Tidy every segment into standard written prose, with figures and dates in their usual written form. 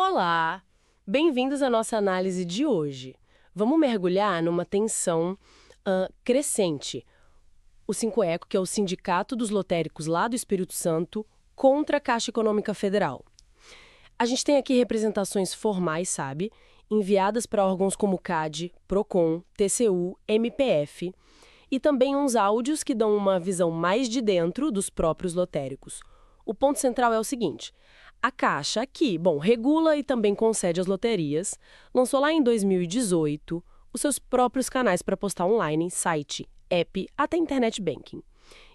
Olá! Bem-vindos à nossa análise de hoje. Vamos mergulhar numa tensão crescente. O Sincoeco, que é o Sindicato dos Lotéricos lá do Espírito Santo, contra a Caixa Econômica Federal. A gente tem aqui representações formais, sabe? Enviadas para órgãos como CAD, PROCON, TCU, MPF, e também uns áudios que dão uma visão mais de dentro dos próprios lotéricos. O ponto central é o seguinte: a Caixa, que, regula e também concede às loterias, lançou lá em 2018 os seus próprios canais para postar online, site, app, até internet banking.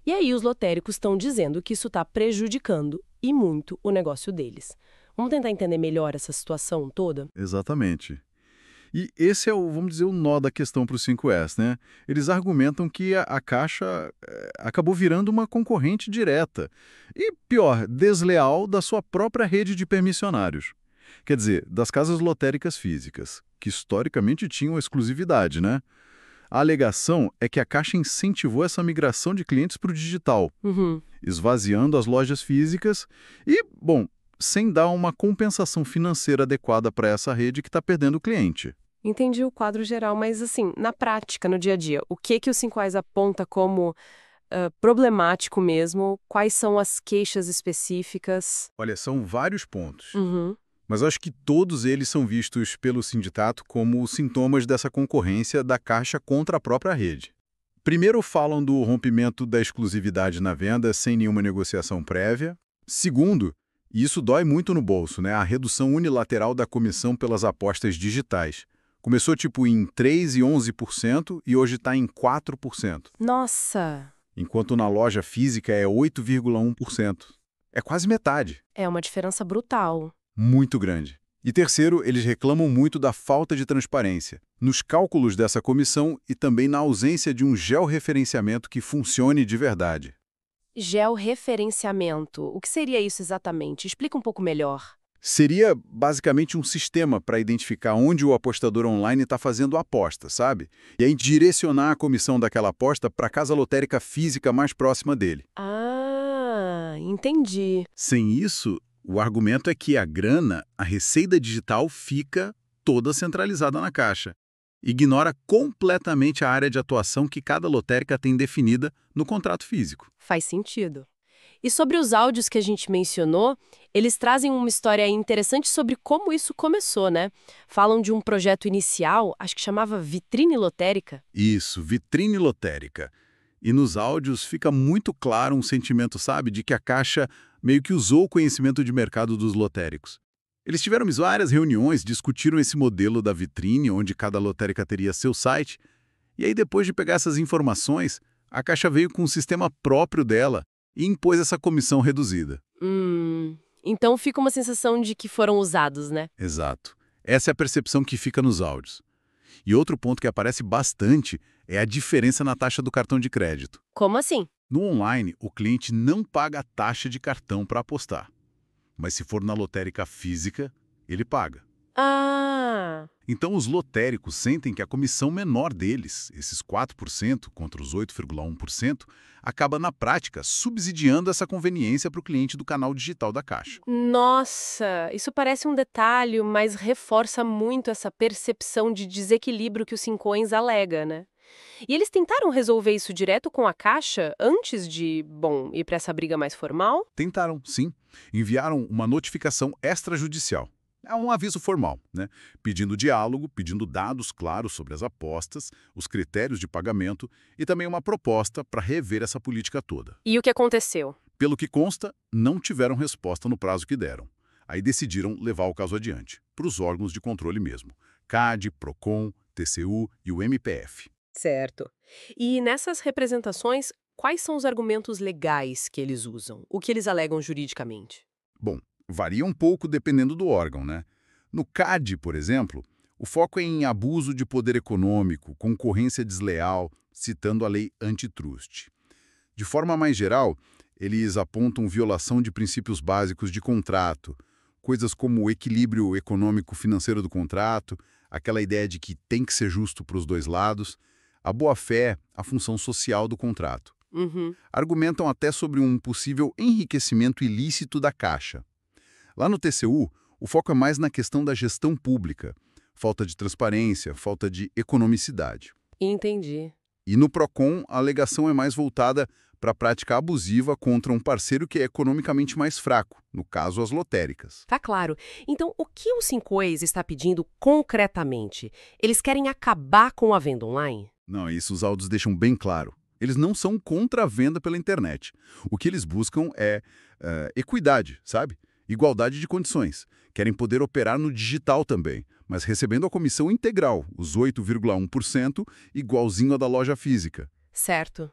E aí os lotéricos estão dizendo que isso está prejudicando, e muito, o negócio deles. Vamos tentar entender melhor essa situação toda? Exatamente. E esse é vamos dizer, o nó da questão para o 5S, né? Eles argumentam que a Caixa acabou virando uma concorrente direta e, pior, desleal da sua própria rede de permissionários. Quer dizer, das casas lotéricas físicas, que historicamente tinham exclusividade, né? A alegação é que a Caixa incentivou essa migração de clientes para o digital, esvaziando as lojas físicas e, sem dar uma compensação financeira adequada para essa rede que está perdendo o cliente. Entendi o quadro geral, mas assim, na prática, no dia a dia, o que o 5 aponta como problemático mesmo? Quais são as queixas específicas? Olha, são vários pontos, Uhum. mas eu acho que todos eles são vistos pelo sindicato como sintomas dessa concorrência da Caixa contra a própria rede. Primeiro, falam do rompimento da exclusividade na venda sem nenhuma negociação prévia. Segundo, e isso dói muito no bolso, né? A redução unilateral da comissão pelas apostas digitais. Começou em 3% e 11% e hoje está em 4%, Nossa! enquanto na loja física é 8,1%. É quase metade. É uma diferença brutal. Muito grande. E terceiro, eles reclamam muito da falta de transparência nos cálculos dessa comissão e também na ausência de um georreferenciamento que funcione de verdade. Georreferenciamento. O que seria isso exatamente? Explica um pouco melhor. Seria basicamente um sistema para identificar onde o apostador online está fazendo a aposta, sabe? E aí direcionar a comissão daquela aposta para a casa lotérica física mais próxima dele. Ah, entendi. Sem isso, o argumento é que a grana, a receita digital, fica toda centralizada na Caixa. Ignora completamente a área de atuação que cada lotérica tem definida no contrato físico. Faz sentido. E sobre os áudios que a gente mencionou, eles trazem uma história interessante sobre como isso começou, né? Falam de um projeto inicial, acho que chamava Vitrine Lotérica. Isso, vitrine lotérica. E nos áudios fica muito claro um sentimento, sabe, de que a Caixa meio que usou o conhecimento de mercado dos lotéricos. Eles tiveram várias reuniões, discutiram esse modelo da vitrine, onde cada lotérica teria seu site, e aí depois de pegar essas informações, a Caixa veio com um sistema próprio dela e impôs essa comissão reduzida. Então fica uma sensação de que foram usados, né? Exato. Essa é a percepção que fica nos áudios. E outro ponto que aparece bastante é a diferença na taxa do cartão de crédito. Como assim? No online, o cliente não paga a taxa de cartão para apostar. Mas se for na lotérica física, ele paga. Ah, Então os lotéricos sentem que a comissão menor deles, esses 4% contra os 8,1%, acaba na prática subsidiando essa conveniência para o cliente do canal digital da Caixa. nossa, isso parece um detalhe, mas reforça muito essa percepção de desequilíbrio que o Sincoins alega, né? E eles tentaram resolver isso direto com a Caixa antes de, ir para essa briga mais formal? Tentaram, sim. Enviaram uma notificação extrajudicial. É um aviso formal, né? Pedindo diálogo, pedindo dados claros sobre as apostas, os critérios de pagamento e também uma proposta para rever essa política toda. E o que aconteceu? Pelo que consta, não tiveram resposta no prazo que deram. Aí decidiram levar o caso adiante, para os órgãos de controle mesmo. CAD, PROCON, TCU e o MPF. Certo. E nessas representações, quais são os argumentos legais que eles usam? O que eles alegam juridicamente? Bom, varia um pouco dependendo do órgão, né? No CAD, por exemplo, o foco é em abuso de poder econômico, concorrência desleal, citando a lei antitrust. De forma mais geral, eles apontam violação de princípios básicos de contrato, coisas como o equilíbrio econômico-financeiro do contrato, aquela ideia de que tem que ser justo para os dois lados, a boa-fé, a função social do contrato. Argumentam até sobre um possível enriquecimento ilícito da Caixa. Lá no TCU, O foco é mais na questão da gestão pública, falta de transparência, falta de economicidade. Entendi. E no Procon, a alegação é mais voltada para a prática abusiva contra um parceiro que é economicamente mais fraco, no caso as lotéricas. Tá claro. Então, o que o 5ex está pedindo concretamente? Eles querem acabar com a venda online? Não, isso os autos deixam bem claro. Eles não são contra a venda pela internet. O que eles buscam é equidade, sabe? Igualdade de condições. Querem poder operar no digital também, mas recebendo a comissão integral, os 8,1%, igualzinho a da loja física. Certo.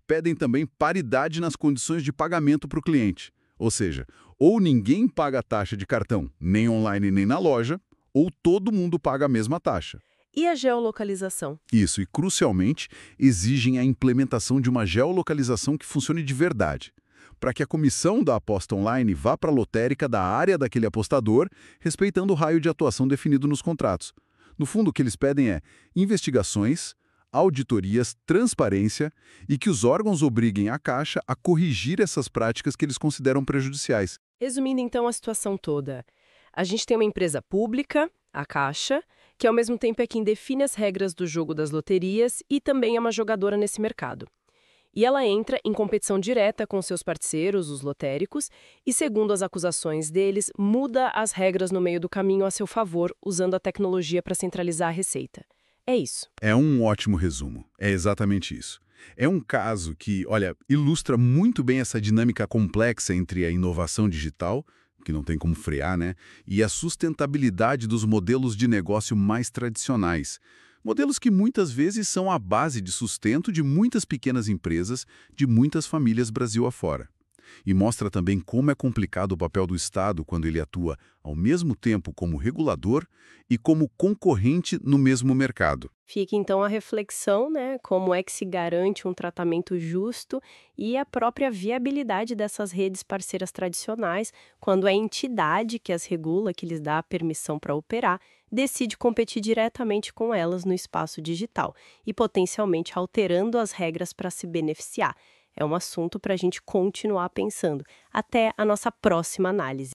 Pedem também paridade nas condições de pagamento para o cliente. Ou seja, ou ninguém paga a taxa de cartão, nem online nem na loja, ou todo mundo paga a mesma taxa. E a geolocalização? Isso, e crucialmente, exigem a implementação de uma geolocalização que funcione de verdade, para que a comissão da aposta online vá para a lotérica da área daquele apostador, respeitando o raio de atuação definido nos contratos. No fundo, o que eles pedem é investigações, auditorias, transparência e que os órgãos obriguem a Caixa a corrigir essas práticas que eles consideram prejudiciais. Resumindo então a situação toda, a gente tem uma empresa pública, a Caixa, que ao mesmo tempo é quem define as regras do jogo das loterias e também é uma jogadora nesse mercado. E ela entra em competição direta com seus parceiros, os lotéricos, e, segundo as acusações deles, muda as regras no meio do caminho a seu favor, usando a tecnologia para centralizar a receita. É isso. É um ótimo resumo. É exatamente isso. É um caso que, olha, ilustra muito bem essa dinâmica complexa entre a inovação digital, que não tem como frear, né, e a sustentabilidade dos modelos de negócio mais tradicionais. Modelos que muitas vezes são a base de sustento de muitas pequenas empresas, de muitas famílias Brasil afora. E mostra também como é complicado o papel do Estado quando ele atua ao mesmo tempo como regulador e como concorrente no mesmo mercado. Fica então a reflexão, né, como é que se garante um tratamento justo e a própria viabilidade dessas redes parceiras tradicionais quando a entidade que as regula, que lhes dá a permissão para operar, decide competir diretamente com elas no espaço digital e potencialmente alterando as regras para se beneficiar. É um assunto para a gente continuar pensando. Até a nossa próxima análise.